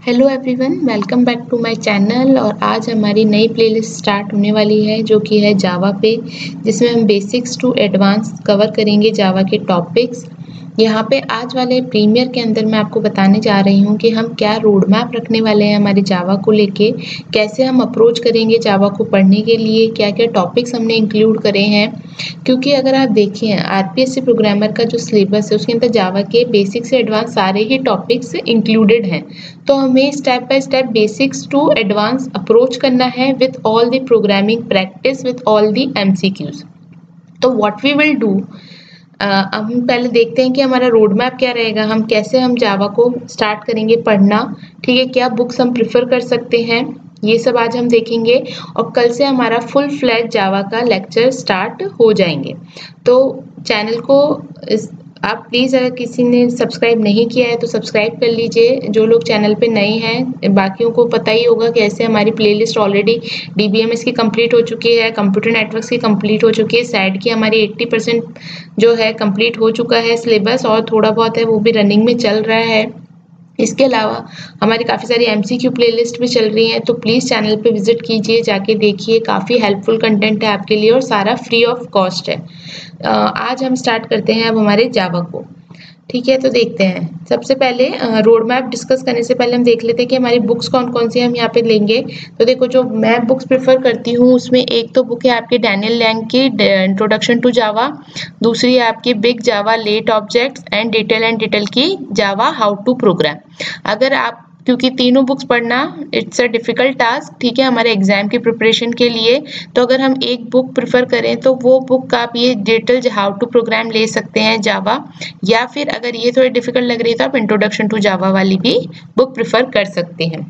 Hello everyone, welcome back to my channel. और आज हमारी नई प्लेलिस्ट स्टार्ट होने वाली है जो कि है जावा पे, जिसमें हम बेसिक्स टू एडवांस कवर करेंगे जावा के टॉपिक्स। यहाँ पे आज वाले प्रीमियर के अंदर मैं आपको बताने जा रही हूँ कि हम क्या रोड मैप रखने वाले हैं हमारे जावा को लेके, कैसे हम अप्रोच करेंगे जावा को पढ़ने के लिए, क्या क्या टॉपिक्स हमने इंक्लूड करे हैं। क्योंकि अगर आप देखें आरपीएससी प्रोग्रामर का जो सिलेबस है उसके अंदर जावा के बेसिक से एडवांस सारे ही टॉपिक्स इंक्लूडेड हैं। तो हमें step by step basics to advance approach करना है with all the programming practice, with all the MCQs. तो व्हाट वी विल डू, हम पहले देखते हैं कि हमारा रोड मैप क्या रहेगा, हम जावा को स्टार्ट करेंगे पढ़ना। ठीक है, क्या बुक्स हम प्रिफर कर सकते हैं, ये सब आज हम देखेंगे। और कल से हमारा फुल फ्लैट जावा का लेक्चर स्टार्ट हो जाएंगे। तो चैनल को आप प्लीज़, अगर किसी ने सब्सक्राइब नहीं किया है तो सब्सक्राइब कर लीजिए, जो लोग चैनल पे नए हैं। बाकियों को पता ही होगा कि ऐसे हमारी प्लेलिस्ट ऑलरेडी डीबीएमएस की कंप्लीट हो चुकी है, कंप्यूटर नेटवर्क्स की कंप्लीट हो चुकी है, सैड की हमारी 80% जो है कंप्लीट हो चुका है सिलेबस, और थोड़ा बहुत है वो भी रनिंग में चल रहा है। इसके अलावा हमारी काफ़ी सारी एमसीक्यू प्लेलिस्ट भी चल रही हैं, तो प्लीज़ चैनल पे विजिट कीजिए, जाके देखिए, काफ़ी हेल्पफुल कंटेंट है आपके लिए और सारा फ्री ऑफ कॉस्ट है। आज हम स्टार्ट करते हैं अब हमारे जावा को। ठीक है, तो देखते हैं। सबसे पहले रोड मैप डिस्कस करने से पहले हम देख लेते हैं कि हमारी बुक्स कौन कौन सी हम यहाँ पे लेंगे। तो देखो, जो मैं बुक्स प्रेफर करती हूँ उसमें एक तो बुक है आपकी डैनियल लैंग की इंट्रोडक्शन टू जावा, दूसरी है आपकी big Java late objects and Deitel की जावा हाउ टू प्रोग्राम। अगर आप, क्योंकि तीनों बुक्स पढ़ना इट्स अ डिफिकल्ट टास्क, ठीक है, हमारे एग्जाम की प्रिपरेशन के लिए। तो अगर हम एक बुक प्रिफर करें तो वो बुक आप ये डिटेल हाउ टू प्रोग्राम ले सकते हैं जावा, या फिर अगर ये थोड़ी डिफिकल्ट लग रही है तो आप इंट्रोडक्शन टू जावा वाली भी बुक प्रिफर कर सकते हैं।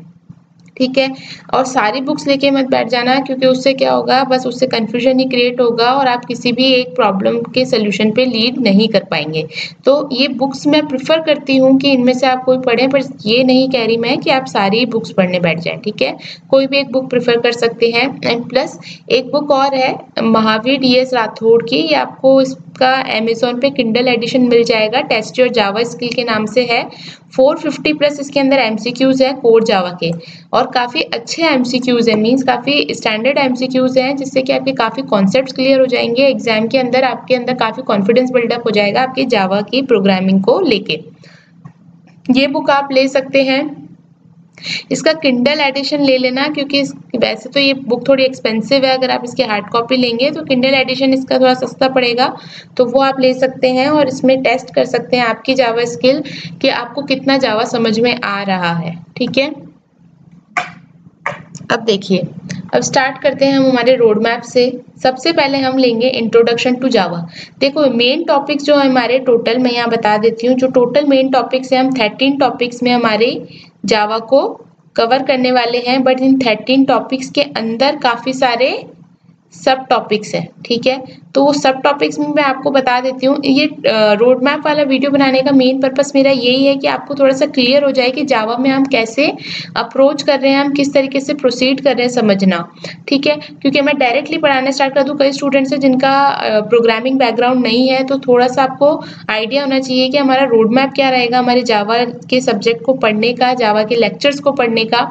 ठीक है, और सारी बुक्स लेके मत बैठ जाना, क्योंकि उससे क्या होगा, बस उससे कंफ्यूजन ही क्रिएट होगा और आप किसी भी एक प्रॉब्लम के सोल्यूशन पे लीड नहीं कर पाएंगे। तो ये बुक्स मैं प्रिफर करती हूँ कि इनमें से आप कोई पढ़ें, पर ये नहीं कह रही मैं कि आप सारी बुक्स पढ़ने बैठ जाएं। ठीक है, कोई भी एक बुक प्रिफर कर सकते हैं। एंड प्लस एक बुक और है महावीर DS राठौड़ की, ये आपको इसका अमेजोन पे किंडल एडिशन मिल जाएगा, टेस्ट योर जावा स्किल के नाम से है। 450 प्लस इसके अंदर एमसीक्यूज है कोर जावा के, और काफ़ी अच्छे एमसीक्यूज हैं, मींस काफ़ी स्टैंडर्ड एमसीक्यूज हैं, जिससे कि आपके काफ़ी कॉन्सेप्ट्स क्लियर हो जाएंगे एग्जाम के अंदर। आपके अंदर काफ़ी कॉन्फिडेंस बिल्डअप हो जाएगा आपके जावा की प्रोग्रामिंग को लेके। ये बुक आप ले सकते हैं। इसका किंडल एडिशन ले लेना, क्योंकि वैसे तो ये बुक थोड़ी एक्सपेंसिव है, अगर आप इसकी हार्ड कॉपी लेंगे तो किंडल एडिशन इसका थोड़ा सस्ता पड़ेगा, तो वो आप ले सकते हैं और इसमें टेस्ट कर सकते हैं आपकी जावा स्किल कि आपको कितना जावा समझ में आ रहा है। ठीक है, अब देखिए, अब स्टार्ट करते हैं हम हमारे रोड मैप से। सबसे पहले हम लेंगे इंट्रोडक्शन टू जावा। देखो, मेन टॉपिक्स जो हमारे टोटल, मैं यहाँ बता देती हूँ, जो टोटल मेन टॉपिक्स हैं, हम 13 टॉपिक्स में हमारे जावा को कवर करने वाले हैं। बट इन 13 टॉपिक्स के अंदर काफ़ी सारे सब टॉपिक्स है। ठीक है, तो वो सब टॉपिक्स में मैं आपको बता देती हूँ। ये रोड मैप वाला वीडियो बनाने का मेन पर्पस मेरा यही है कि आपको थोड़ा सा क्लियर हो जाए कि जावा में हम कैसे अप्रोच कर रहे हैं, हम किस तरीके से प्रोसीड कर रहे हैं, समझना। ठीक है, क्योंकि मैं डायरेक्टली पढ़ाना स्टार्ट कर दूँ, कई स्टूडेंट्स हैं जिनका प्रोग्रामिंग बैकग्राउंड नहीं है, तो थोड़ा सा आपको आइडिया होना चाहिए कि हमारा रोड मैप क्या रहेगा हमारे जावा के सब्जेक्ट को पढ़ने का, जावा के लेक्चर्स को पढ़ने का।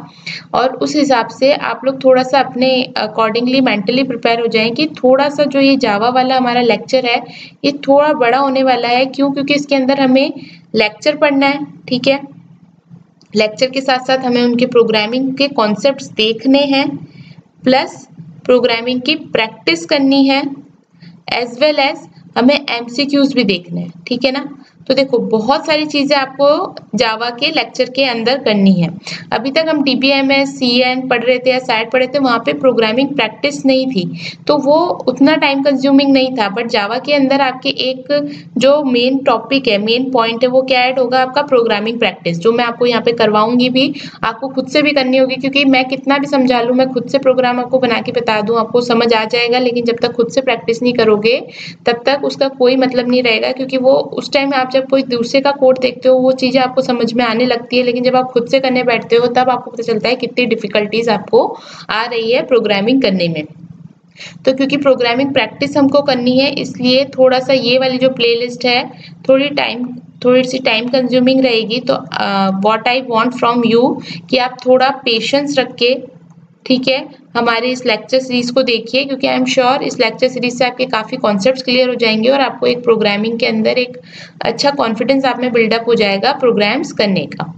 और उस हिसाब से आप लोग थोड़ा सा अपने अकॉर्डिंगली मेंटली प्रिपेयर हो जाएं कि थोड़ा सा जो ये जावा वाला हमारा लेक्चर है ये थोड़ा बड़ा होने वाला है। क्यों? क्योंकि इसके अंदर हमें लेक्चर पढ़ना है। ठीक है, लेक्चर के साथ साथ हमें उनके प्रोग्रामिंग के कॉन्सेप्ट्स देखने हैं, प्लस प्रोग्रामिंग की प्रैक्टिस करनी है, एज वेल एज हमें एमसीक्यूज भी देखने हैं। ठीक है ना, तो देखो बहुत सारी चीजें आपको जावा के लेक्चर के अंदर करनी है। अभी तक हम डीबीएमएस, सीएन पढ़ रहे थे या सैट पढ़ रहे थे, वहाँ पे प्रोग्रामिंग प्रैक्टिस नहीं थी, तो वो उतना टाइम कंज्यूमिंग नहीं था। बट जावा के अंदर आपके एक जो मेन टॉपिक है, मेन पॉइंट है, वो क्या ऐड होगा, आपका प्रोग्रामिंग प्रैक्टिस, जो मैं आपको यहाँ पे करवाऊंगी भी, आपको खुद से भी करनी होगी। क्योंकि मैं कितना भी समझा लूँ, मैं खुद से प्रोग्राम आपको बना के बता दूँ, आपको समझ आ जाएगा, लेकिन जब तक खुद से प्रैक्टिस नहीं करोगे तब तक उसका कोई मतलब नहीं रहेगा। क्योंकि वो उस टाइम आप जब कोई दूसरे का कोड देखते हो वो चीजें आपको समझ में आने लगती है, लेकिन जब आप खुद से करने बैठते हो तब आपको पता चलता है कितनी डिफिकल्टीज आपको आ रही है प्रोग्रामिंग करने में। तो क्योंकि प्रोग्रामिंग प्रैक्टिस हमको करनी है, इसलिए थोड़ा सा ये वाली जो प्लेलिस्ट है थोड़ी टाइम थोड़ी सी टाइम कंज्यूमिंग रहेगी, तो what I want from you कि आप थोड़ा पेशेंस रख के, ठीक है, हमारी इस लेक्चर सीरीज को देखिए, क्योंकि आई एम श्योर इस लेक्चर सीरीज से आपके काफ़ी कॉन्सेप्ट्स क्लियर हो जाएंगे और आपको एक प्रोग्रामिंग के अंदर एक अच्छा कॉन्फिडेंस आप में बिल्डअप हो जाएगा प्रोग्राम्स करने का।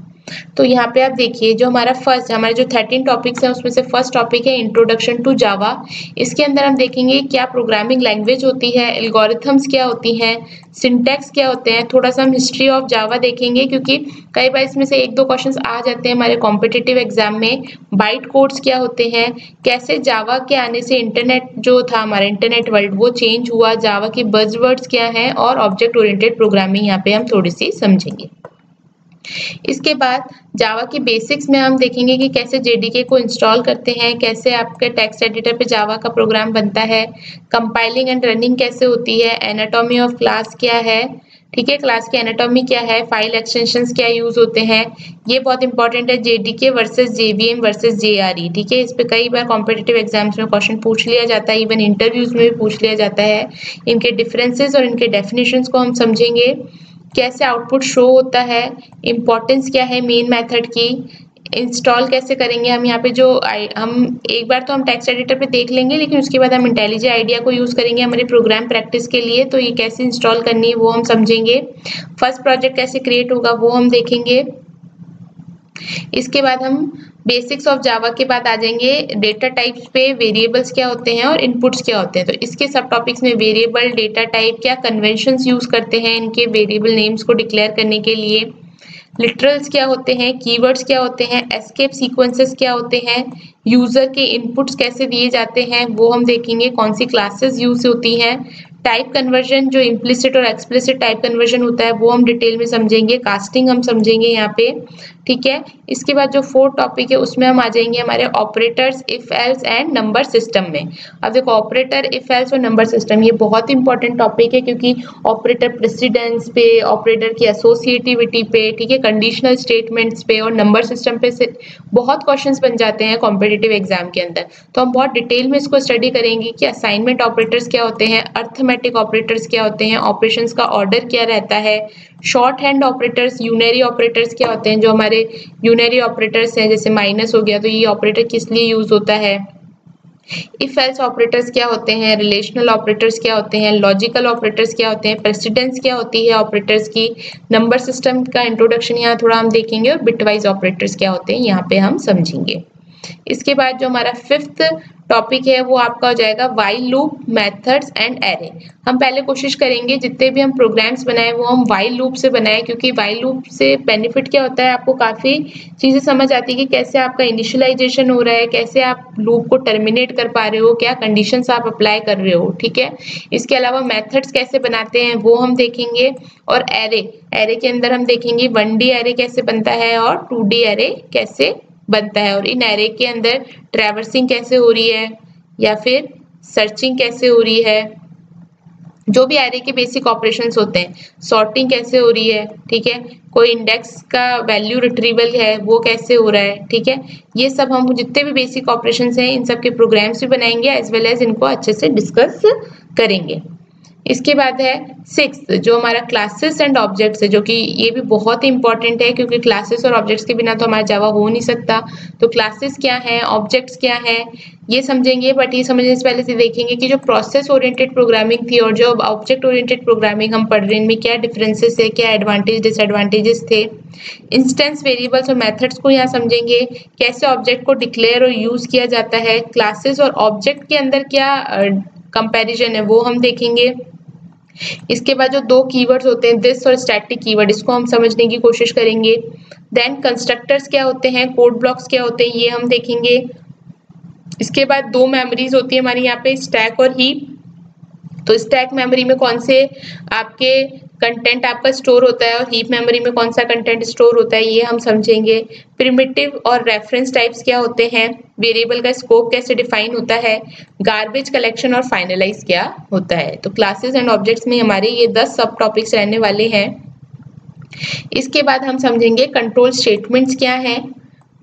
तो यहाँ पे आप देखिए, जो हमारे जो 13 टॉपिक्स हैं उसमें से फर्स्ट टॉपिक है इंट्रोडक्शन टू जावा। इसके अंदर हम देखेंगे क्या प्रोग्रामिंग लैंग्वेज होती है, एल्गोरिथम्स क्या होती हैं, सिंटैक्स क्या होते हैं, थोड़ा सा हम हिस्ट्री ऑफ जावा देखेंगे, क्योंकि कई बार इसमें से एक दो क्वेश्चंस आ जाते हैं हमारे कॉम्पिटिटिव एग्जाम में। बाइट कोड्स क्या होते हैं, कैसे जावा के आने से इंटरनेट जो था हमारा इंटरनेट वर्ल्ड वो चेंज हुआ, जावा के बज़वर्ड्स क्या हैं, और ऑब्जेक्ट ओरिएंटेड प्रोग्रामिंग यहाँ पे हम थोड़ी सी समझेंगे। इसके बाद जावा के बेसिक्स में हम देखेंगे कि कैसे जेडीके को इंस्टॉल करते हैं, कैसे आपके टेक्स्ट एडिटर पे जावा का प्रोग्राम बनता है, कंपाइलिंग एंड रनिंग कैसे होती है, एनाटॉमी ऑफ क्लास क्या है, ठीक है, क्लास की एनाटॉमी क्या है, फाइल एक्सटेंशंस क्या यूज होते हैं, ये बहुत इंपॉर्टेंट है, JDK versus JVM versus JRE, ठीक है, इस पे कई बार कॉम्पिटिटिव एग्जाम्स में क्वेश्चन पूछ लिया जाता है, इवन इंटरव्यूज में भी पूछ लिया जाता है। इनके डिफरेंसेस और इनके डेफिनेशंस को हम समझेंगे, कैसे आउटपुट शो होता है, इम्पोर्टेंस क्या है मेन मेथड की, इंस्टॉल कैसे करेंगे हम यहाँ पे हम एक बार तो हम टेक्स्ट एडिटर पे देख लेंगे, लेकिन उसके बाद हम इंटेलिजेंट आइडिया को यूज़ करेंगे हमारे प्रोग्राम प्रैक्टिस के लिए, तो ये कैसे इंस्टॉल करनी है वो हम समझेंगे। फर्स्ट प्रोजेक्ट कैसे क्रिएट होगा वो हम देखेंगे। इसके बाद हम बेसिक्स ऑफ जावा के बाद आ जाएंगे डेटा टाइप्स पे, वेरिएबल्स क्या होते हैं और इनपुट्स क्या होते हैं। तो इसके सब टॉपिक्स में वेरिएबल, डेटा टाइप, क्या कन्वेंशंस यूज करते हैं इनके वेरिएबल नेम्स को डिक्लेयर करने के लिए, लिटरल्स क्या होते हैं, कीवर्ड्स क्या होते हैं, एस्केप सीक्वेंसेस क्या होते हैं, यूजर के इनपुट्स कैसे दिए जाते हैं वो हम देखेंगे, कौन सी क्लासेस यूज होती हैं, टाइप कन्वर्जन जो इम्प्लिसिट और एक्सप्लिसिट टाइप कन्वर्जन होता है वो हम डिटेल में समझेंगे, कास्टिंग हम समझेंगे यहाँ पे, ठीक है। इसके बाद जो फोर्थ टॉपिक है उसमें हम आ जाएंगे हमारे operators, if else and number system में। अब देखो ऑपरेटर, इफ एल्स और नंबर सिस्टम ये बहुत इंपॉर्टेंट टॉपिक है, क्योंकि ऑपरेटर प्रेसिडेंस पे, ऑपरेटर की एसोसिएटिविटी पे, ठीक है, कंडीशनल स्टेटमेंट्स पे और नंबर सिस्टम पे से बहुत क्वेश्चंस बन जाते हैं कॉम्पिटिटिव एग्जाम के अंदर। तो हम बहुत डिटेल में इसको स्टडी करेंगे कि असाइनमेंट ऑपरेटर्स क्या होते हैं, अर्थमेटिक ऑपरेटर्स क्या होते हैं, ऑपरेशंस का ऑर्डर क्या रहता है, shorthand operators, unary operators क्या होते हैं, जो हमारे यूनरी ऑपरेटर्स हैं जैसे माइनस हो गया तो ये ऑपरेटर किस लिए यूज होता है, इफ एल्स ऑपरेटर्स क्या होते हैं, रिलेशनल ऑपरेटर्स क्या होते हैं, लॉजिकल ऑपरेटर्स क्या होते हैं, प्रेसिडेंस क्या होती है ऑपरेटर्स की, नंबर सिस्टम का इंट्रोडक्शन यहाँ थोड़ा हम देखेंगे, और बिटवाइज ऑपरेटर्स क्या होते हैं यहाँ पे हम समझेंगे। इसके बाद जो हमारा फिफ्थ टॉपिक है वो आपका हो जाएगा while loop, methods and array. हम पहले कोशिश करेंगे जितने भी हम प्रोग्राम्स बनाए वो हम व्हाइल लूप से बनाए, क्योंकि व्हाइल लूप से बेनिफिट क्या होता है, आपको काफ़ी चीज़ें समझ आती है कि कैसे आपका इनिशियलाइजेशन हो रहा है, कैसे आप लूप को टर्मिनेट कर पा रहे हो, क्या कंडीशंस आप अप्लाई कर रहे हो, ठीक है। इसके अलावा मेथड्स कैसे बनाते हैं वो हम देखेंगे, और एरे के अंदर हम देखेंगे 1D एरे कैसे बनता है और 2D एरे कैसे बनता है, और इन एरे के अंदर ट्रैवर्सिंग कैसे हो रही है या फिर सर्चिंग कैसे हो रही है, जो भी एरे के बेसिक ऑपरेशंस होते हैं, सॉर्टिंग कैसे हो रही है, ठीक है, कोई इंडेक्स का वैल्यू रिट्रीवल है वो कैसे हो रहा है, ठीक है। ये सब हम जितने भी बेसिक ऑपरेशंस हैं इन सब के प्रोग्राम्स भी बनाएंगे, एज वेल एज इनको अच्छे से डिस्कस करेंगे। इसके बाद है सिक्स्थ जो हमारा क्लासेस एंड ऑब्जेक्ट्स है, जो कि ये भी बहुत इंपॉर्टेंट है, क्योंकि क्लासेस और ऑब्जेक्ट्स के बिना तो हमारा जावा हो नहीं सकता। तो क्लासेस क्या है, ऑब्जेक्ट्स क्या है, ये समझेंगे, बट ये समझने से पहले से देखेंगे कि जो प्रोसेस ओरिएंटेड प्रोग्रामिंग थी और जो ऑब्जेक्ट ओरिएंटेड प्रोग्रामिंग हम पढ़ रहे हैं इनमें क्या डिफरेंसेस है, क्या एडवांटेज डिसएडवांटेजेस थे। इंस्टेंस वेरिएबल्स और मेथड्स को यहाँ समझेंगे, कैसे ऑब्जेक्ट को डिक्लेयर और यूज किया जाता है, क्लासेस और ऑब्जेक्ट के अंदर क्या कंपैरिजन है वो हम देखेंगे। इसके बाद जो दो कीवर्ड्स होते हैं दिस और स्टैटिक कीवर्ड, इसको हम समझने की कोशिश करेंगे। देन कंस्ट्रक्टर्स क्या होते हैं, कोड ब्लॉक्स क्या होते हैं, ये हम देखेंगे। इसके बाद दो मेमोरीज होती है हमारी यहाँ पे, स्टैक और हीप। तो स्टैक मेमोरी में कौन से आपके कंटेंट आपका स्टोर होता है और हीप मेमोरी में कौन सा कंटेंट स्टोर होता है, ये हम समझेंगे। प्रिमिटिव और रेफरेंस टाइप्स क्या होते हैं, वेरिएबल का स्कोप कैसे डिफाइन होता है, गार्बेज कलेक्शन और फाइनलाइज क्या होता है। तो क्लासेस एंड ऑब्जेक्ट्स में हमारे ये 10 सब टॉपिक्स रहने वाले हैं। इसके बाद हम समझेंगे कंट्रोल स्टेटमेंट्स क्या है,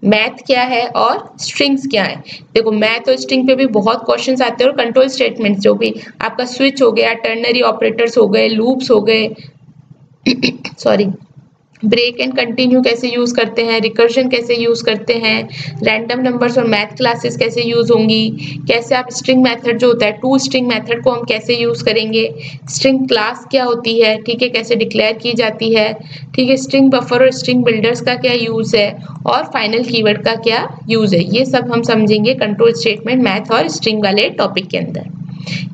मैथ क्या है और स्ट्रिंग्स क्या है। देखो मैथ और स्ट्रिंग पे भी बहुत क्वेश्चंस आते हैं, और कंट्रोल स्टेटमेंट्स जो भी आपका स्विच हो गया, टर्नरी ऑपरेटर्स हो गए, लूप्स हो गए, सॉरी, ब्रेक एंड कंटिन्यू कैसे यूज करते हैं, रिकर्जन कैसे यूज करते हैं, रैंडम नंबर्स और मैथ क्लासेस कैसे यूज होंगी, कैसे आप स्ट्रिंग मेथड जो होता है टू स्ट्रिंग मेथड को हम कैसे यूज करेंगे, स्ट्रिंग क्लास क्या होती है, ठीक है, कैसे डिक्लेयर की जाती है, ठीक है, स्ट्रिंग बफर और स्ट्रिंग बिल्डर्स का क्या यूज है, और फाइनल कीवर्ड का क्या यूज है, ये सब हम समझेंगे कंट्रोल स्टेटमेंट, मैथ और स्ट्रिंग वाले टॉपिक के अंदर।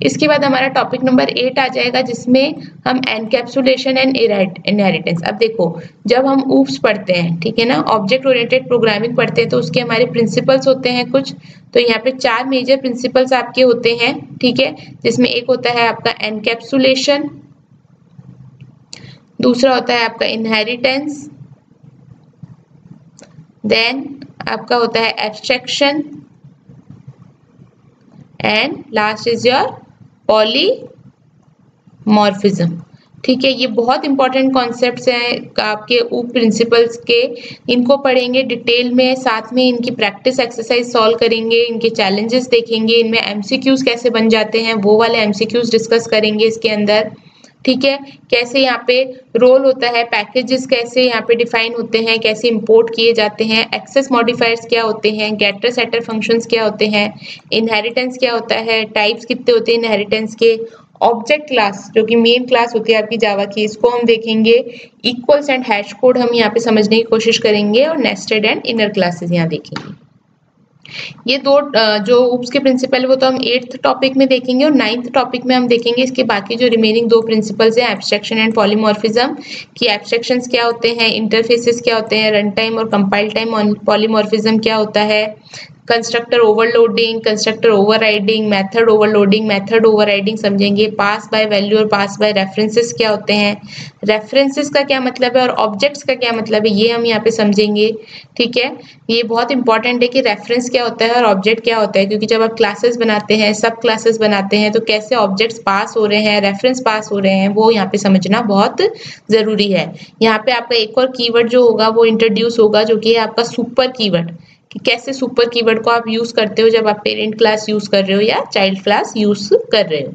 इसके बाद हमारा टॉपिक नंबर 8 आ जाएगा जिसमें हम एनकैप्सुलेशन एंड इनहेरिटेंस। अब देखो, जब हम ऊप्स पढ़ते हैं, ठीक है ना, ऑब्जेक्ट ओरिएंटेड प्रोग्रामिंग पढ़ते हैं, तो उसके हमारे प्रिंसिपल्स होते हैं कुछ। तो यहाँ पे 4 मेजर प्रिंसिपल्स आपके होते हैं, ठीक है, जिसमें एक होता है आपका एनकैप्सुलेशन, दूसरा होता है आपका इनहेरिटेंस, देन आपका होता है abstraction, and last is your polymorphism. ठीक है, ये बहुत इंपॉर्टेंट कॉन्सेप्ट्स हैं आपके ऊप प्रिंसिपल्स के, इनको पढ़ेंगे डिटेल में, साथ में इनकी प्रैक्टिस एक्सरसाइज सॉल्व करेंगे, इनके चैलेंजेस देखेंगे, इनमें एमसीक्यूज कैसे बन जाते हैं वो वाले एमसीक्यूज डिस्कस करेंगे इसके अंदर। ठीक है, कैसे यहाँ पे रोल होता है, पैकेजेस कैसे यहाँ पे डिफाइन होते हैं, कैसे इंपोर्ट किए जाते हैं, एक्सेस मॉडिफायर्स क्या होते हैं, गेटर सेटर फंक्शंस क्या होते हैं, इनहेरिटेंस क्या होता है, टाइप्स कितने होते हैं इनहेरिटेंस के, ऑब्जेक्ट क्लास जो कि मेन क्लास होती है आपकी जावा की, इसको हम देखेंगे, इक्वल्स एंड हैश कोड हम यहाँ पे समझने की कोशिश करेंगे, और नेस्टेड एंड इनर क्लासेस यहाँ देखेंगे। ये दो जो ऊप्स के प्रिंसिपल वो तो हम 8th टॉपिक में देखेंगे, और 9th टॉपिक में हम देखेंगे इसके बाकी जो रिमेनिंग 2 प्रिंसिपल्स हैं, एब्स्ट्रैक्शन एंड पॉलीमॉर्फिज्म, कि एब्स्ट्रैक्शंस क्या होते हैं, इंटरफेसेस क्या होते हैं, रन टाइम और कंपाइल टाइम पॉलीमॉर्फिज्म क्या होता है, constructor overloading, constructor overriding, method overloading, method overriding समझेंगे, पास बाय वैल्यू और पास बाय रेफरेंसेस क्या होते हैं, रेफरेंसेस का क्या मतलब है और ऑब्जेक्ट्स का क्या मतलब है, ये हम यहाँ पे समझेंगे। ठीक है, ये बहुत इंपॉर्टेंट है कि रेफरेंस क्या होता है और ऑब्जेक्ट क्या होता है, क्योंकि जब आप क्लासेस बनाते हैं, सब क्लासेस बनाते हैं, तो कैसे ऑब्जेक्ट्स पास हो रहे हैं, रेफरेंस पास हो रहे हैं, वो यहाँ पे समझना बहुत जरूरी है। यहाँ पे आपका एक और कीवर्ड जो होगा वो इंट्रोड्यूस होगा, जो कि है आपका सुपर कीवर्ड, कि कैसे सुपर कीवर्ड को आप यूज करते हो जब आप पेरेंट क्लास यूज कर रहे हो या चाइल्ड क्लास यूज कर रहे हो।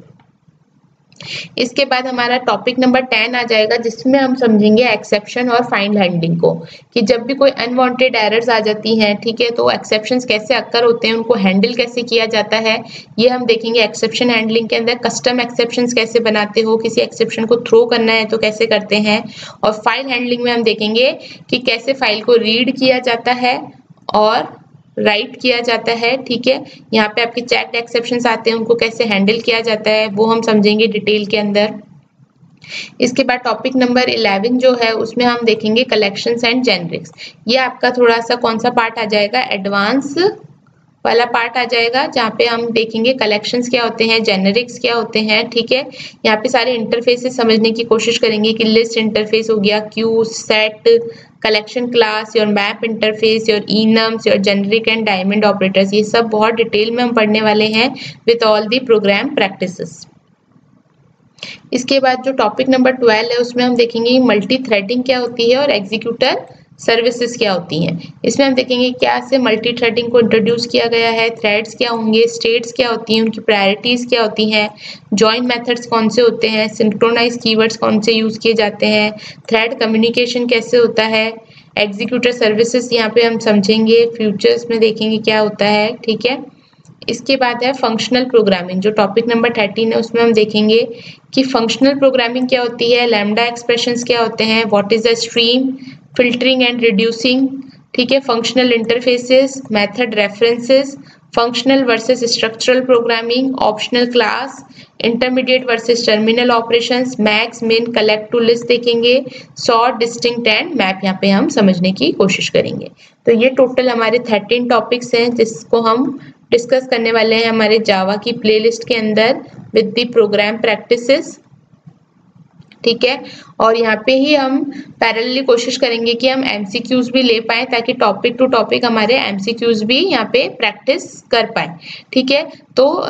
इसके बाद हमारा टॉपिक नंबर 10 आ जाएगा, जिसमें हम समझेंगे एक्सेप्शन और फाइंड हैंडलिंग को, कि जब भी कोई अनवांटेड एरर्स आ जाती हैं, ठीक है, तो एक्सेप्शंस कैसे अक्कर होते हैं, उनको हैंडल कैसे किया जाता है, ये हम देखेंगे एक्सेप्शन हैंडलिंग के अंदर। कस्टम एक्सेप्शंस कैसे बनाते हो, किसी एक्सेप्शन को थ्रो करना है तो कैसे करते हैं, और फाइल हैंडलिंग में हम देखेंगे कि कैसे फाइल को रीड किया जाता है और राइट किया जाता है। ठीक है, यहाँ पे आपके चेक्ड एक्सेप्शंस आते हैं, उनको कैसे हैंडल किया जाता है वो हम समझेंगे डिटेल के अंदर। इसके बाद टॉपिक नंबर 11 जो है उसमें हम देखेंगे कलेक्शंस एंड जेनरिक्स। ये आपका थोड़ा सा कौन सा पार्ट आ जाएगा, एडवांस वाला पार्ट आ जाएगा, जहाँ पे हम देखेंगे कलेक्शंस क्या होते हैं, जेनरिक्स क्या होते हैं। ठीक है, यहाँ पे सारे इंटरफेसेस समझने की कोशिश करेंगे कि लिस्ट इंटरफेस हो गया, queue, set, collection class, your map interface, your enums, your generic and diamond operators, ये सब बहुत डिटेल में हम पढ़ने वाले हैं with all the program practices. इसके बाद जो टॉपिक नंबर 12 है उसमें हम देखेंगे मल्टी थ्रेडिंग क्या होती है और एग्जीक्यूटर सर्विसेज क्या होती हैं। इसमें हम देखेंगे क्या से मल्टी थ्रेडिंग को इंट्रोड्यूस किया गया है, थ्रेड्स क्या होंगे, स्टेट्स क्या होती हैं, उनकी प्रायोरिटीज क्या होती हैं, जॉइन मेथड्स कौन से होते हैं, सिंक्रोनाइज कीवर्ड्स कौन से यूज किए जाते हैं, थ्रेड कम्युनिकेशन कैसे होता है, एग्जीक्यूटर सर्विसेज यहाँ पे हम समझेंगे, फ्यूचर्स में देखेंगे क्या होता है। ठीक है, इसके बाद है फंक्शनल प्रोग्रामिंग, जो टॉपिक नंबर 13 है उसमें हम देखेंगे कि फंक्शनल प्रोग्रामिंग क्या होती है, लैम्डा एक्सप्रेशंस क्या होते हैं, what is the stream, filtering and reducing. ठीक है, functional interfaces, method references, functional versus structural programming, optional class, intermediate versus terminal operations, max, मिन, कलेक्ट टू लिस्ट देखेंगे, सॉर्ट, डिस्टिंक्ट एंड मैप यहाँ पे हम समझने की कोशिश करेंगे। तो ये टोटल हमारे 13 टॉपिक्स हैं जिसको हम डिस्कस करने वाले हैं हमारे जावा की प्लेलिस्ट के अंदर विद द प्रोग्राम प्रैक्टिसेस। ठीक है, और यहाँ पे ही हम पैरेलली कोशिश करेंगे कि हम एमसीक्यूज भी ले पाए, ताकि टॉपिक टू टॉपिक हमारे एमसीक्यूज भी यहाँ पे प्रैक्टिस कर पाए। ठीक है, तो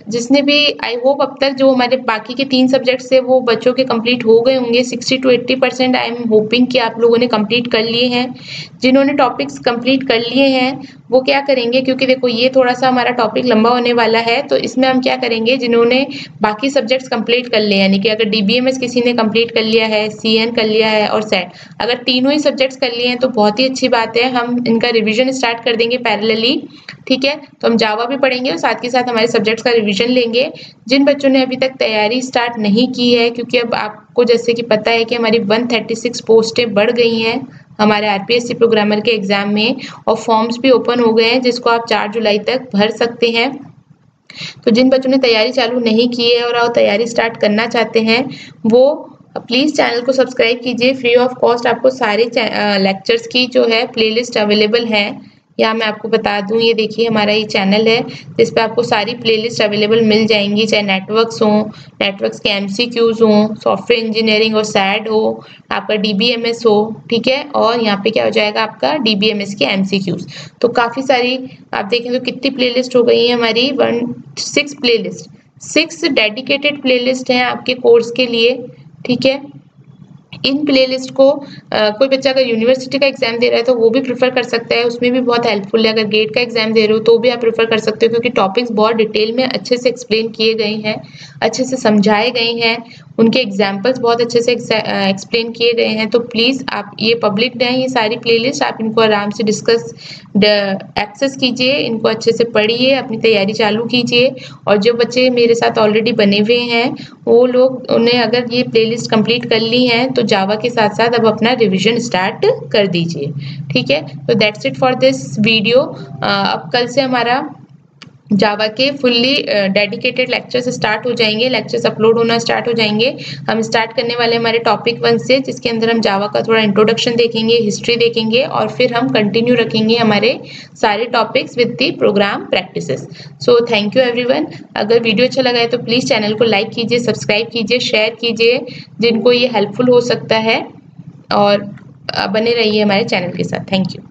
जिसने भी आई होप अब तक जो हमारे बाकी के 3 सब्जेक्ट्स थे वो बच्चों के कंप्लीट हो गए होंगे, 60 to 80% आई एम होपिंग कि आप लोगों ने कंप्लीट कर लिए हैं। जिन्होंने टॉपिक्स कंप्लीट कर लिए हैं वो क्या करेंगे, क्योंकि देखो ये थोड़ा सा हमारा टॉपिक लंबा होने वाला है, तो इसमें हम क्या करेंगे, जिन्होंने बाकी सब्जेक्ट्स कंप्लीट कर लिए, यानी कि अगर डीबीएमएस किसी ने कंप्लीट कर लिया है, CN कर लिया है और सेट, अगर तीनों ही सब्जेक्ट्स कर लिए हैं तो बहुत ही अच्छी बात है। हम इनका रिवीजन स्टार्ट कर देंगे पैरेलली, ठीक है। तो हम जावा भी पढ़ेंगे और साथ के साथ हमारे सब्जेक्ट्स का रिवीजन लेंगे। जिन बच्चों ने अभी तक तैयारी स्टार्ट नहीं की है, क्योंकि अब आपको जैसे कि पता है कि हमारी 136 पोस्टें बढ़ गई हैं हमारे RPSC प्रोग्रामर के एग्जाम में, और फॉर्म्स भी ओपन हो गए हैं जिसको आप 4 जुलाई तक भर सकते हैं। तो जिन बच्चों ने तैयारी चालू नहीं की है और तैयारी स्टार्ट करना चाहते हैं वो प्लीज़ चैनल को सब्सक्राइब कीजिए। फ्री ऑफ कॉस्ट आपको सारे लेक्चर्स की जो है प्लेलिस्ट अवेलेबल है। यहाँ मैं आपको बता दूं, ये देखिए हमारा ये चैनल है जिस पे आपको सारी प्लेलिस्ट अवेलेबल मिल जाएंगी, चाहे नेटवर्क्स हो, नेटवर्क्स के MCQs हो, सॉफ्टवेयर इंजीनियरिंग और SAD हो, आपका DBMS हो, ठीक है। और यहाँ पे क्या हो जाएगा आपका DBMS के MCQs। तो काफ़ी सारी आप देखें तो कितनी प्लेलिस्ट हो गई है हमारी, 6 प्लेलिस्ट, 6 डेडिकेटेड प्लेलिस्ट हैं आपके कोर्स के लिए, ठीक है। इन प्लेलिस्ट को कोई बच्चा अगर यूनिवर्सिटी का एग्जाम दे रहा है तो वो भी प्रेफर कर सकता है, उसमें भी बहुत हेल्पफुल है। अगर गेट का एग्जाम दे रहे हो तो भी आप प्रेफर कर सकते हो, क्योंकि टॉपिक्स बहुत डिटेल में अच्छे से एक्सप्लेन किए गए हैं, अच्छे से समझाए गए हैं, उनके एग्जाम्पल्स बहुत अच्छे से एक्सप्लेन किए गए हैं। तो प्लीज़ आप, ये पब्लिक हैं ये सारी प्लेलिस्ट, आप इनको आराम से एक्सेस कीजिए, इनको अच्छे से पढ़िए, अपनी तैयारी चालू कीजिए। और जो बच्चे मेरे साथ ऑलरेडी बने हुए हैं वो लोग, उन्हें अगर ये प्लेलिस्ट कंप्लीट कर ली है तो जावा के साथ साथ अब अपना रिवीजन स्टार्ट कर दीजिए, ठीक है। तो that's it for this video. अब कल से हमारा जावा के फुल्ली डेडिकेटेड लेक्चर्स स्टार्ट हो जाएंगे, लेक्चर्स अपलोड होना स्टार्ट हो जाएंगे। हम स्टार्ट करने वाले हमारे टॉपिक 1 से, जिसके अंदर हम जावा का थोड़ा इंट्रोडक्शन देखेंगे, हिस्ट्री देखेंगे, और फिर हम कंटिन्यू रखेंगे हमारे सारे topics with the program practices. So thank you everyone. अगर वीडियो अच्छा लगा है तो प्लीज़ चैनल को लाइक कीजिए, सब्सक्राइब कीजिए, शेयर कीजिए जिनको ये हेल्पफुल हो सकता है, और बने रहिए हमारे चैनल के साथ। Thank you.